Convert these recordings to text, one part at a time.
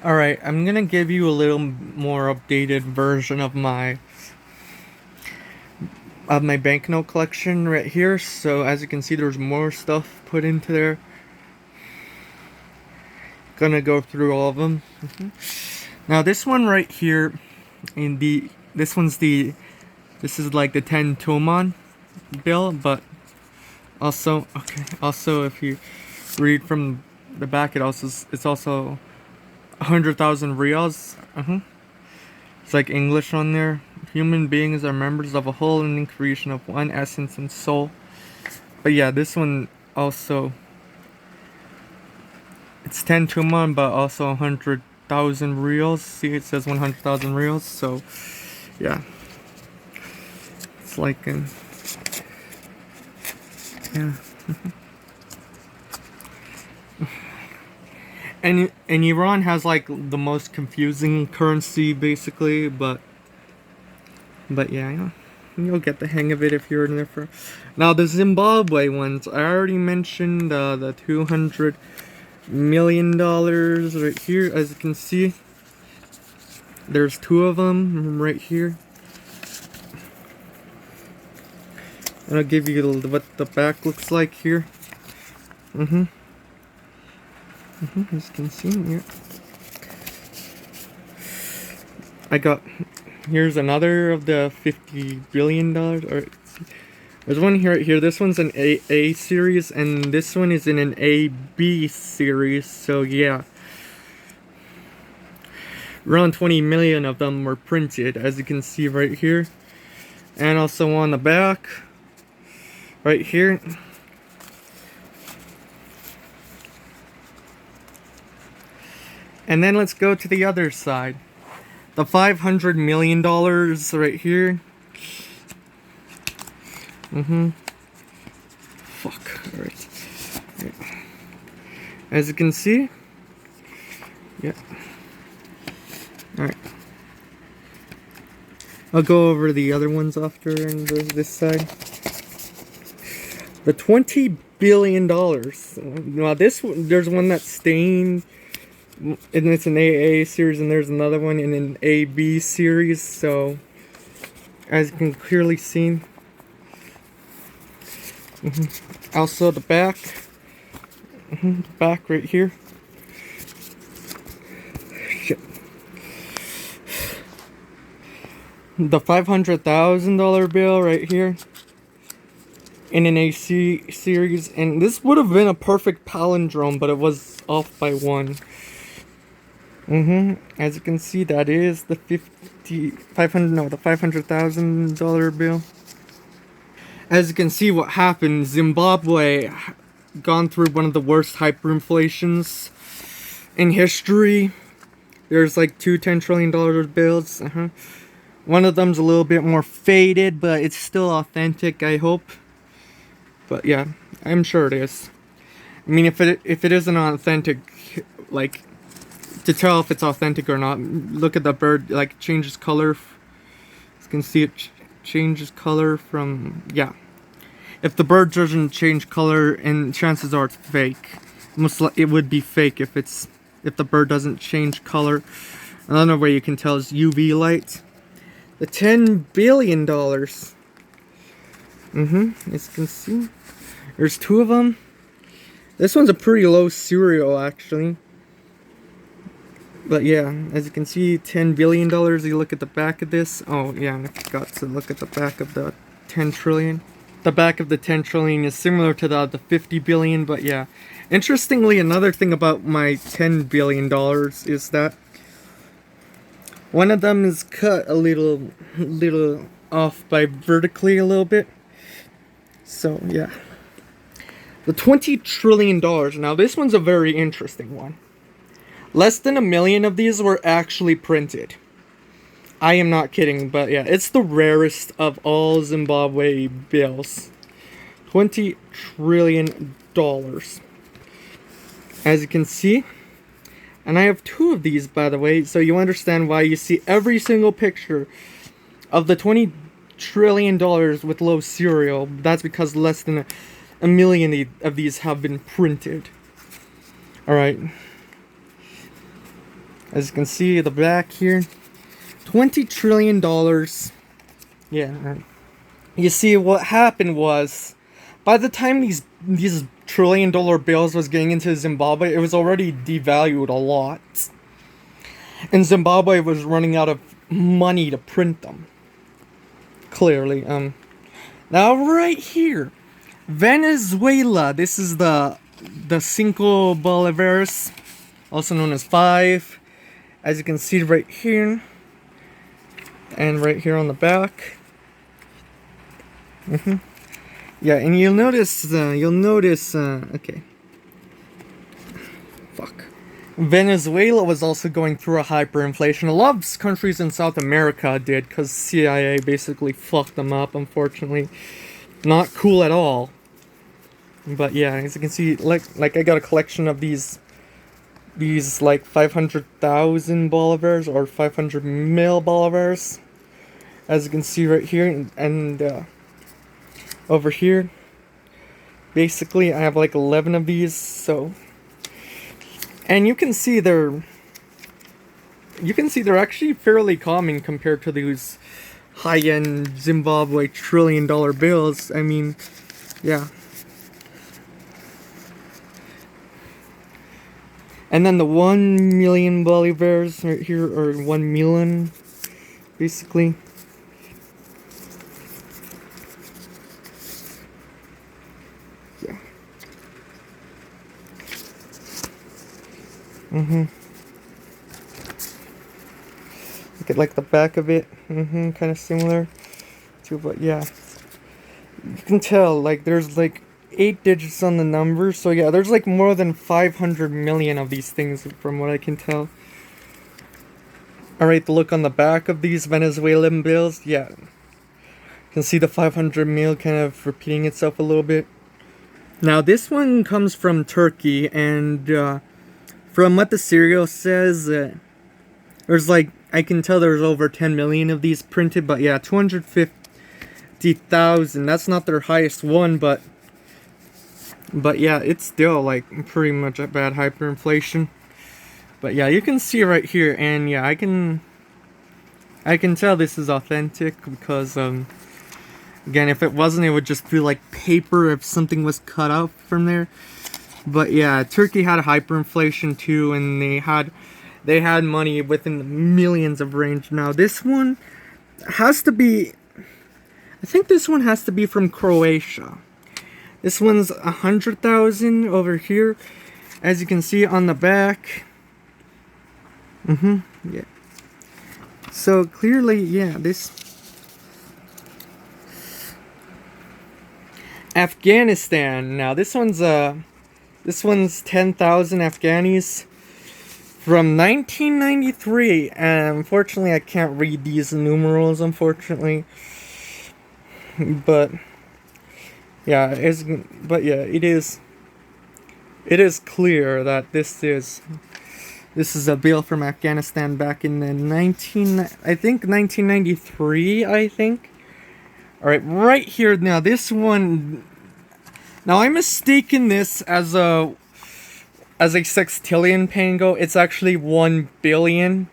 Alright, I'm gonna give you a little more updated version of my banknote collection right here. So as you can see, there's more stuff put into there. Gonna go through all of them. Now this one right here, this is like the 10 Toman bill, but also if you read from the back, it's also 100,000 reals. It's like English on there. Human beings are members of a whole and in creation of one essence and soul. But yeah, this one also, it's 10 Tuman, but also 100,000 reals. See, it says 100,000 reals. So yeah, it's like yeah. And Iran has like the most confusing currency basically, but yeah, you'll get the hang of it if you're in there for. Now the Zimbabwe ones, I already mentioned the $200 million right here. As you can see, there's two of them right here. And I'll give you what the back looks like here. As you can see, yeah. Here's another of the $50 billion. Or there's one here, right here. This one's an A series, and this one is in an AB series. So yeah, around 20 million of them were printed, as you can see right here, and also on the back, right here. And then let's go to the other side. The $500 million right here. Fuck. Alright. As you can see. Yeah. Alright. I'll go over the other ones after and this side. The $20 billion. Now there's one that's stained. And it's an AA series, and there's another one in an AB series. So, as you can clearly see, also the back, the back right here. Shit. The $500,000 bill right here in an AC series, and this would have been a perfect palindrome, but it was off by one. As you can see, that is the $500,000 bill. As you can see, what happened, Zimbabwe gone through one of the worst hyperinflations in history. There's like two $10 trillion bills. One of them's a little bit more faded, but it's still authentic, I hope. But yeah, I'm sure it is. I mean, if it isn't authentic, like, to tell if it's authentic or not, look at the bird, like, changes color. You can see it changes color from, yeah. If the bird doesn't change color, and chances are it's fake. It would be fake if the bird doesn't change color. Another way you can tell is UV light. The $10 billion. As you can see, there's two of them. This one's a pretty low serial, actually. But yeah, as you can see, $10 billion. You look at the back of this. Oh yeah, I forgot to look at the back of the 10 trillion. The back of the 10 trillion is similar to the 50 billion, but yeah. Interestingly, another thing about my $10 billion is that one of them is cut a little off by vertically a little bit. So yeah. The $20 trillion. Now this one's a very interesting one. Less than 1 million of these were actually printed. I am not kidding, but yeah, it's the rarest of all Zimbabwe bills. $20 trillion. As you can see. And I have two of these, by the way, so you understand why you see every single picture of the $20 trillion with low serial. That's because less than 1 million of these have been printed. Alright. As you can see at the back here, $20 trillion. Yeah, you see what happened was, by the time these trillion-dollar bills was getting into Zimbabwe, it was already devalued a lot. And Zimbabwe was running out of money to print them. Clearly. Now right here, Venezuela. This is the 5 bolivars, also known as 5. As you can see right here. And right here on the back. Yeah, and you'll notice, okay. Fuck. Venezuela was also going through a hyperinflation. A lot of countries in South America did, because CIA basically fucked them up, unfortunately. Not cool at all. But yeah, as you can see, like I got a collection of these like 500,000 bolivars or 500 mil bolivars. As you can see right here, and over here, basically I have like 11 of these, so, and you can see they're actually fairly common compared to these high-end Zimbabwe trillion-dollar bills. I mean, yeah. And then the 1 million bolivars right here, or 1 million, basically. Yeah. Look at like the back of it. Kind of similar to, but yeah. You can tell, like, there's like 8 digits on the number, so yeah, there's like more than 500 million of these things from what I can tell. Alright, the look on the back of these Venezuelan bills, yeah. You can see the 500 mil kind of repeating itself a little bit. Now this one comes from Turkey, and from what the serial says, there's like, I can tell there's over 10 million of these printed, but yeah, 250,000, that's not their highest one, but yeah, it's still like pretty much a bad hyperinflation. But yeah, you can see right here, and yeah, I can tell this is authentic because again, if it wasn't, it would just feel like paper if something was cut out from there. But yeah, Turkey had a hyperinflation too, and they had money within the millions of range. Now this one has to be, I think this one has to be from Croatia. This one's 100,000 over here, as you can see on the back. Yeah. So clearly, yeah, this Afghanistan. Now this one's 10,000 Afghanis from 1993. And unfortunately, I can't read these numerals. Unfortunately, but. Yeah, it is clear that this is a bill from Afghanistan back in the 1993, I think. Alright, right here, now this one, now I mistaken this as a sextillion pango. It's actually 1 billion.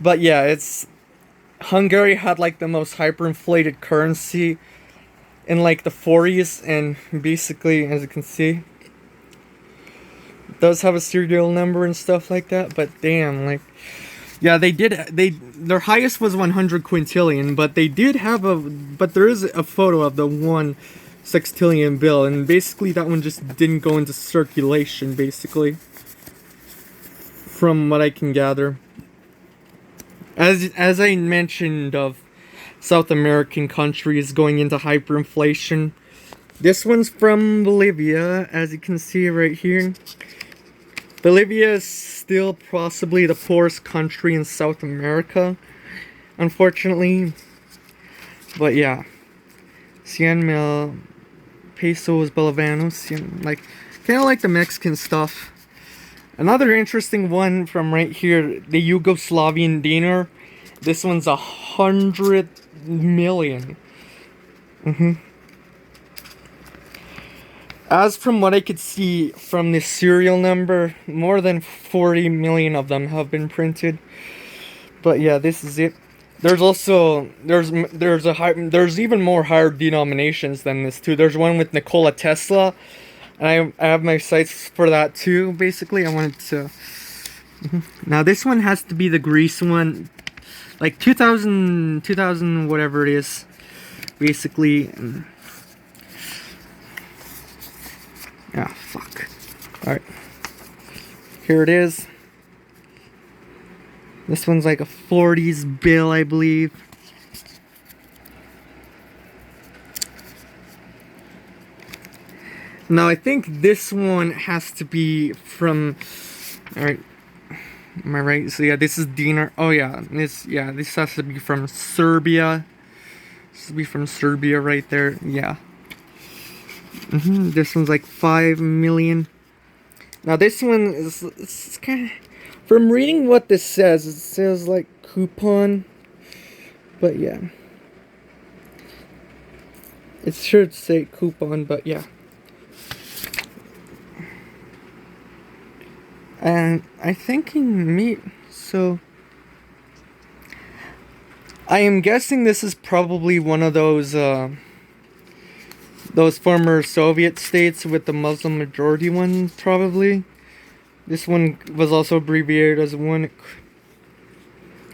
But yeah, Hungary had like the most hyperinflated currency in like the 40s, and basically, as you can see, it does have a serial number and stuff like that, but damn, like, yeah, their highest was 100 quintillion, but there is a photo of the 1 sextillion bill, and basically that one just didn't go into circulation, basically, from what I can gather. As I mentioned of South American countries going into hyperinflation. This one's from Bolivia, as you can see right here. Bolivia is still possibly the poorest country in South America, unfortunately. But yeah, 100 mil pesos bolivianos, like kind of like the Mexican stuff. Another interesting one from right here, the Yugoslavian dinar. This one's 100 million. As from what I could see from the serial number, more than 40 million of them have been printed. But yeah, this is it. There's also there's even more higher denominations than this too. There's one with Nikola Tesla, and I have my sights for that too. Basically, I wanted to. Now this one has to be the Greece one, like 2000 whatever it is. Basically, ah fuck. All right, here it is. This one's like a 40s bill, I believe. Now I think this one has to be from. All right, am I right? So yeah, this is dinar. Oh yeah, this has to be from Serbia. This has to be from Serbia right there. Yeah. This one's like 5 million. Now this one is it's kind of. From reading what this says, it says like coupon, but yeah. It should say coupon, but yeah. And I think in meat, so I am guessing this is probably one of those former Soviet states with the Muslim majority one, probably. This one was also abbreviated as one.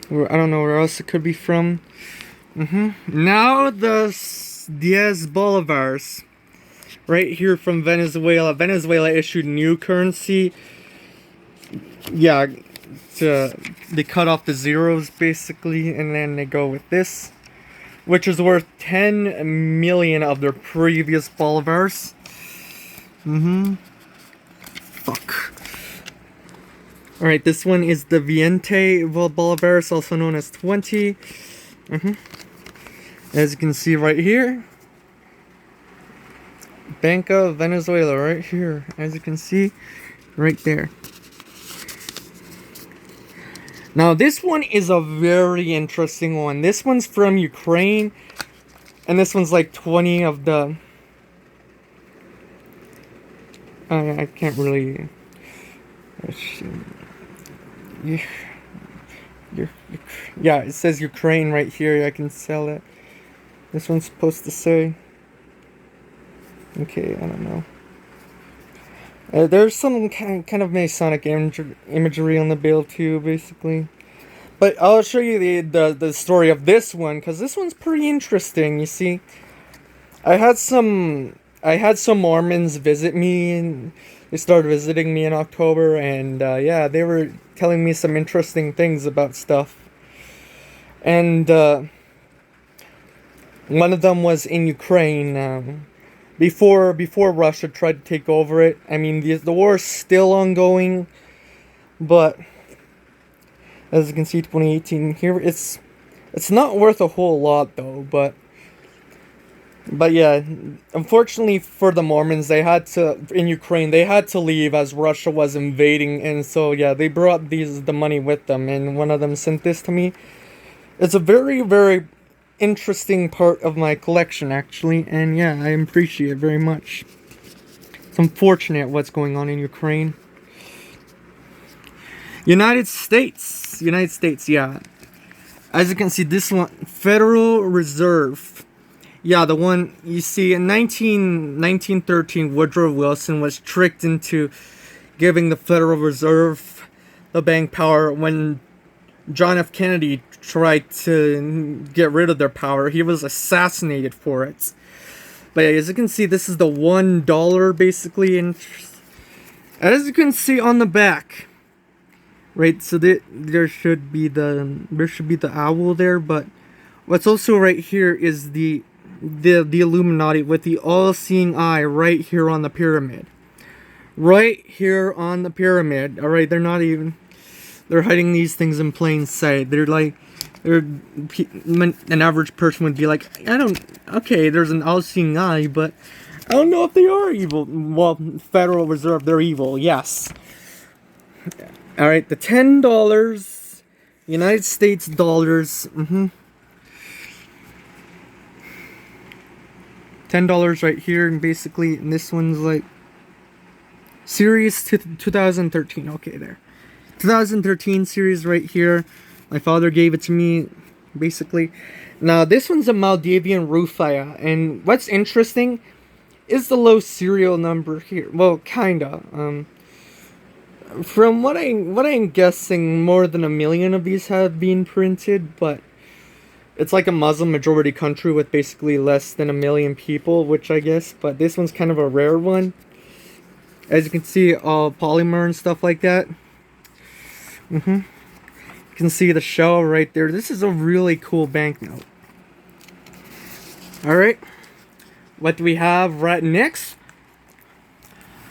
I don't know where else it could be from. Now the 10 bolivars. Right here from Venezuela. Venezuela issued new currency. Yeah, they cut off the zeros basically, and then they go with this, which is worth 10 million of their previous bolivars. Fuck. Alright, this one is the 20 bolivars, also known as 20. As you can see right here. Bank of Venezuela right here. As you can see, right there. Now this one is a very interesting one. This one's from Ukraine. And this one's like 20 of the... I can't really... Yeah, it says Ukraine right here. I can sell it. This one's supposed to say... Okay, I don't know. There's some kind of Masonic imagery on the bill too, basically. But I'll show you the story of this one, because this one's pretty interesting. You see, I had some Mormons visit me, and they started visiting me in October, and yeah, they were telling me some interesting things about stuff. And one of them was in Ukraine. Before Russia tried to take over it. I mean, the war is still ongoing, but as you can see, 2018 here, it's not worth a whole lot though. But yeah, unfortunately for the Mormons, they had to leave as Russia was invading, and so yeah, they brought the money with them, and one of them sent this to me. It's a very, very interesting part of my collection, actually, and yeah, I appreciate it very much. It's unfortunate what's going on in Ukraine. United States, yeah. As you can see, this one, Federal Reserve. Yeah, the one you see in 1913, Woodrow Wilson was tricked into giving the Federal Reserve the bank power when John F. Kennedy tried to get rid of their power. He was assassinated for it. But yeah, as you can see, this is the $1 basically, and as you can see on the back, right? So there should be the owl there, but what's also right here is the Illuminati with the all-seeing eye right here on the pyramid. Right here on the pyramid. All right, they're hiding these things in plain sight. An average person would be like, okay, there's an all-seeing eye, but I don't know if they are evil. Well, Federal Reserve, they're evil, yes. Alright, the $10, United States dollars, $10 $10 right here, and basically, and this one's like series 2013. Okay, there. 2013 series right here. My father gave it to me, basically. Now, this one's a Maldivian Rufia, and what's interesting is the low serial number here. Well, kinda. From what I'm guessing, more than 1 million of these have been printed, but it's like a Muslim majority country with basically less than 1 million people, which I guess, but this one's kind of a rare one. As you can see, all polymer and stuff like that. You can see the shell right there. This is a really cool banknote. Alright. What do we have right next?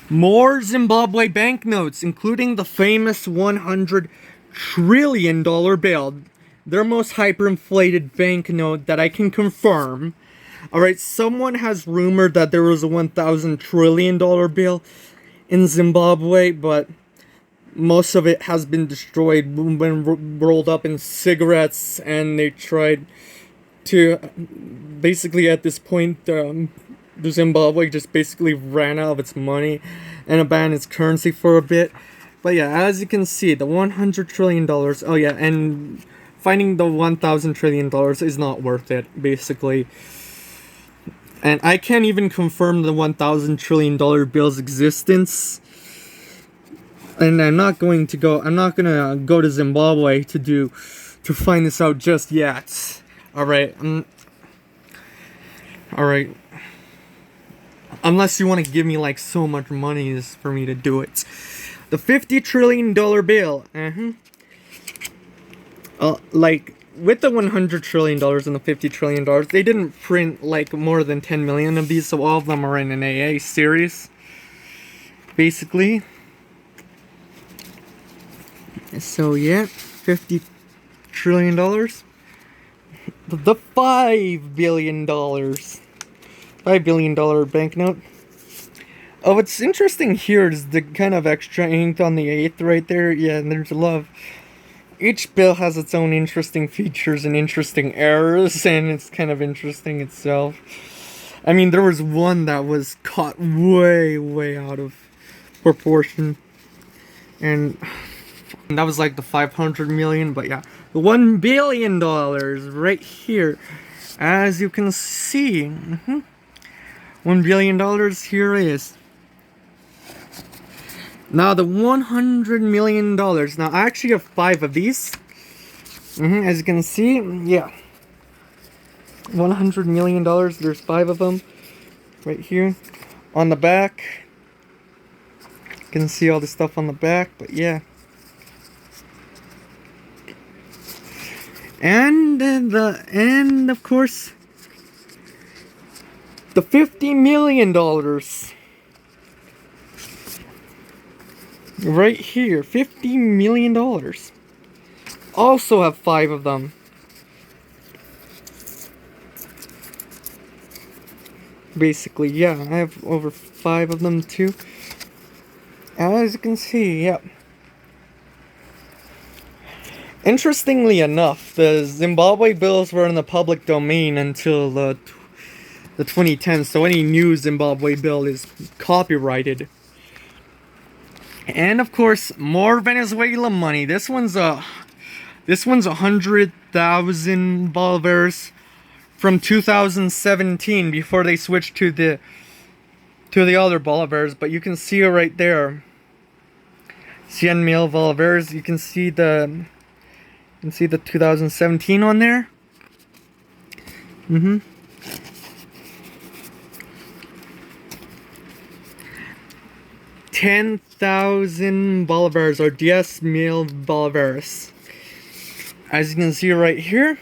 More Zimbabwe banknotes, including the famous $100 trillion bill. Their most hyperinflated banknote that I can confirm. Alright, someone has rumored that there was a $1,000 trillion bill in Zimbabwe, but most of it has been destroyed when rolled up in cigarettes, and they tried to, basically at this point, the Zimbabwe just basically ran out of its money and abandoned its currency for a bit. But yeah, as you can see, the $100 trillion, oh yeah, and finding the $1,000 trillion is not worth it, basically. And I can't even confirm the $1,000 trillion bill's existence. And I'm not gonna go to Zimbabwe to find this out just yet. Alright, alright. Unless you want to give me like so much money for me to do it. The $50 trillion bill. Like, with the $100 trillion and the $50 trillion, they didn't print like more than 10 million of these, so all of them are in an AA series, basically. So yeah, $50 trillion. The $5 billion. $5 billion banknote. Oh, what's interesting here is the kind of extra ink on the 8th right there. Yeah, and there's love. Each bill has its own interesting features and interesting errors, and it's kind of interesting itself. I mean, there was one that was caught way out of proportion. And that was like the 500 million, but yeah. The $1 billion right here. As you can see. $1 billion, here it is. Now the $100 million. Now I actually have 5 of these. As you can see, yeah. $100 million, there's 5 of them. Right here. On the back. You can see all the stuff on the back, but yeah. And of course, the $50 million. Right here, $50 million. Also have 5 of them. Basically, yeah, I have over 5 of them too. As you can see, yep. Interestingly enough, the Zimbabwe bills were in the public domain until the 2010s, so any new Zimbabwe bill is copyrighted. And of course, more Venezuela money. This one's 100,000 bolivars from 2017 before they switched to the other bolivars. But you can see it right there. 100,000 bolivars. You can see the 2017 on there. 10,000 bolivars or 10,000 bolivars. As you can see right here.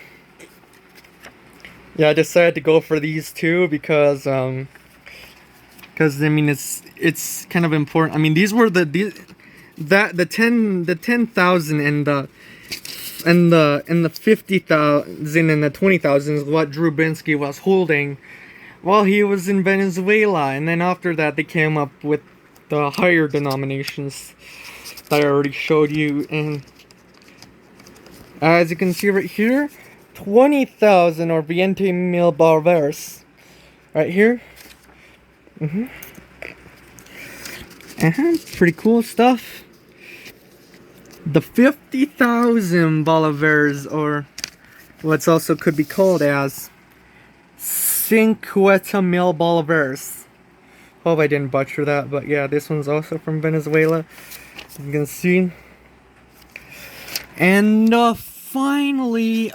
Yeah, I decided to go for these two because I mean it's kind of important. I mean, these were the 10,000 and the 50,000 and the 20,000 is what Drew Binsky was holding while he was in Venezuela, and then after that they came up with the higher denominations that I already showed you. And as you can see right here, 20,000 or 20,000 bolivars right here. Pretty cool stuff. The 50,000 bolivars, or what's also could be called as 50,000 bolivars. Hope I didn't butcher that, but yeah, this one's also from Venezuela, as you can see. And finally,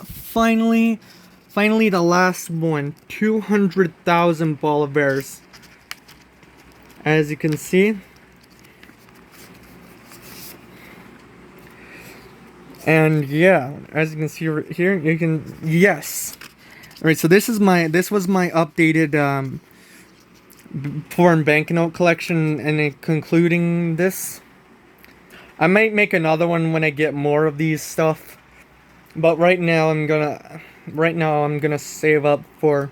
the last one, 200,000 bolivars, as you can see. And yeah, as you can see right here, you can, yes. Alright, so this was my updated foreign banknote collection, and concluding this. I might make another one when I get more of these stuff. But right now I'm gonna save up for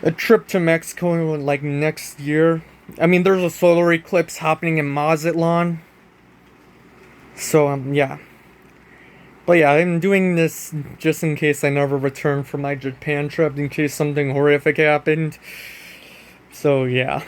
a trip to Mexico like next year. I mean, there's a solar eclipse happening in Mazatlan. So, yeah. But yeah, I'm doing this just in case I never return from my Japan trip, in case something horrific happened. So, yeah.